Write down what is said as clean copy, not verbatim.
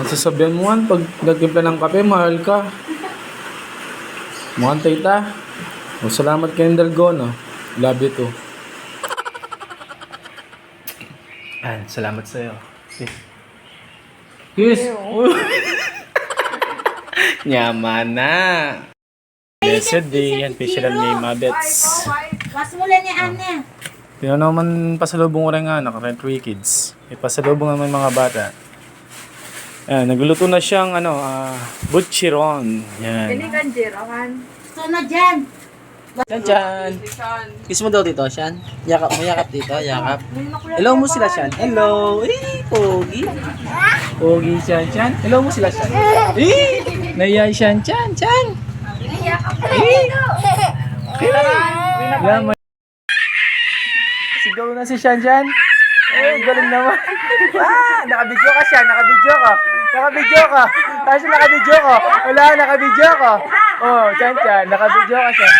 Sasabihan mo nga, pag nagtimpla ng kape, mahal ka. Mukhang tita. O, salamat kay Dalgona. Love you too. Salamat sa'yo. Kiss! Yaman na! Blessed day, yan, facial ni Mabets. Mas mula ni Anya. Tino naman pasalubong ko rin nga, naka 3 kids. May pasalubong naman mga bata. Ayan, nagluluto na siyang butchiron. Yan. Kinikan, Jirakan. Gusto na dyan. Chan. Kiss mo daw dito, Shan. Yakap mo, yakap dito, yakap. Hello mo sila, Shan. Hello. Eh, pogi. Pogi, Shan, Shan. Hello mo sila, Shan. Eh, naiya, Shan, Shan, Shan. Yaman. Sigaw na si Shan, Shan. Eh, galing naman. Nakabidyo ka, Shan. Nakabidyo ka. Nakabidyo ka. Kasi nakabidyo ka. Wala, nakabidyo ka. Oh, Shan, Shan. Nakabidyo ka, Shan.